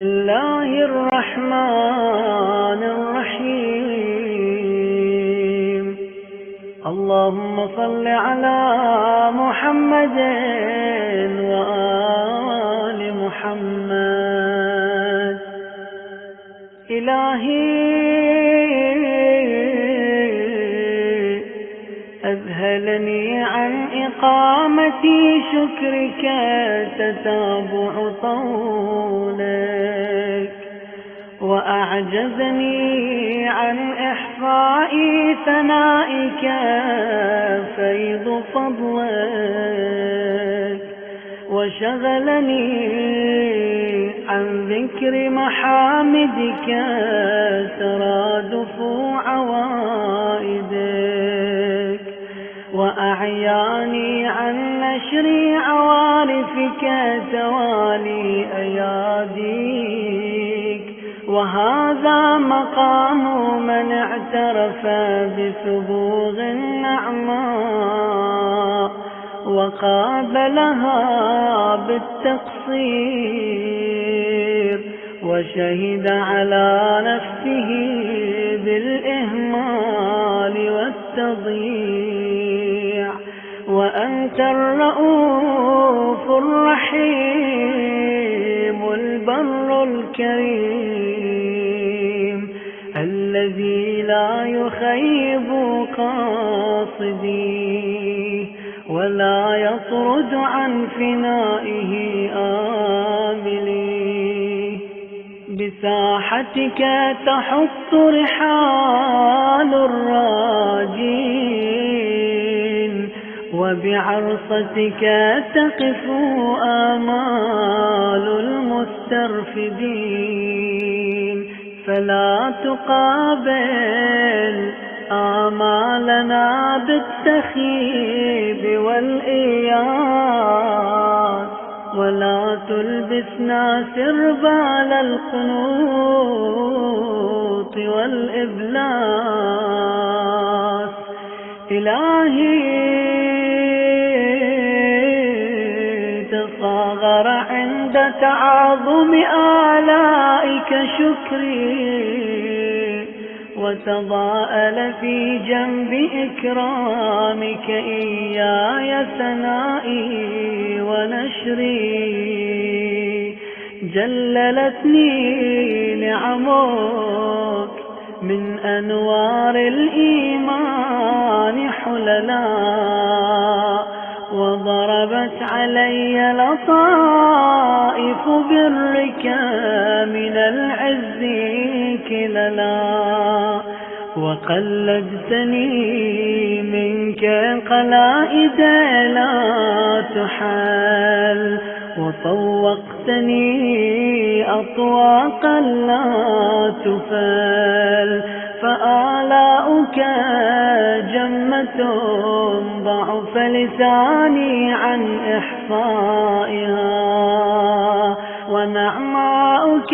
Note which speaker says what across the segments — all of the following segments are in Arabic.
Speaker 1: الله الرحمن الرحيم. اللهم صل على محمد وآل محمد. إلهي أذهلني عن إقامة شكرك تتابع طولك، وأعجزني عن إحصاء ثنائك فيض فضلك، وشغلني عن ذكر محامدك ترادف عوائدك، وأعياني عن نشر عوارفك توالي أياديك. وهذا مقام من اعترف بسبوغ النعماء وقابلها بالتقصير، وشهد على نفسه بالإهمال والتضييع. وأنت الرؤوف الرحيم البر الكريم الذي لا يخيب قاصديه ولا يطرد عن فنائه آمليه. بساحتك تحط رحال الراجين، وبعرصتك تقف آمال المسترفدين. فلا تقابل آمالنا بالتخيب والإياس، ولا تلبسنا سربال القنوط والإبلاس. إلهي تصاغر عند تعاظم آلائك شكري، وتضاءل في جنب إكرامك إياي ثنائي ونشري. جللتني نعمك من أنوار الإيمان حللا، وضربت علي لطائف برك من العز كللا. وقلدتني منك قلائد لا تحل، وطوقتني أطواقا لا تفل. فآلاؤك جمة ضعف لساني عن إحصائها، ونعماؤك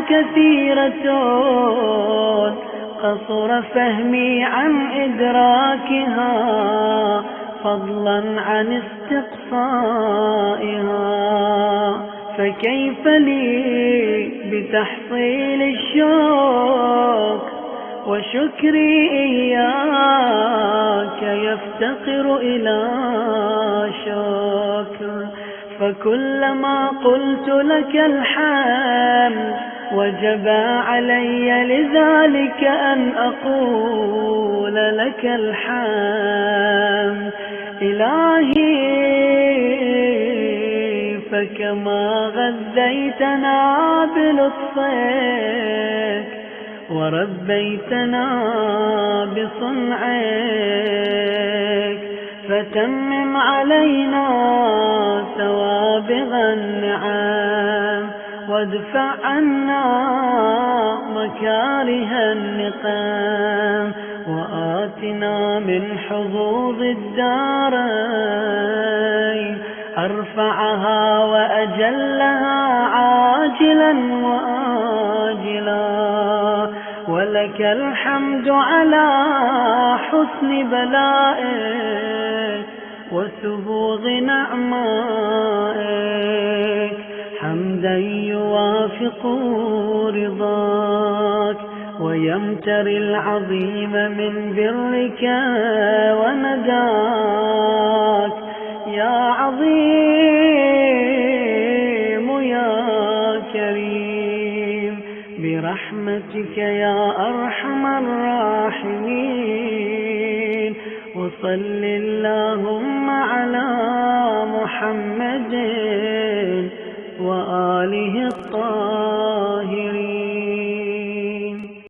Speaker 1: كثيرة قصر فهمي عن إدراكها فضلا عن استقصائها. فكيف لي بتحصيل الشوق وشكري إياك يفتقر إلى شكر؟ فكلما قلت لك الحمد وجب علي لذلك أن أقول لك الحمد. إلهي فكما غذيتنا بلطفك وربيتنا بصنعك، فتمم علينا سوابغ النعم، وادفع عنا مكاره النقام، وآتنا من حظوظ الدارين أرفعها وأجلها عاجلا وآجلا. ولك الحمد على حسن بلائك وسبوغ نعمائك، حمدا يوافق رضاك ويمتري العظيم من برك ونداك يا عظيم يا كريم برحمتك يا أرحم الراحمين وصل اللهم على محمد وآله الطاهرين.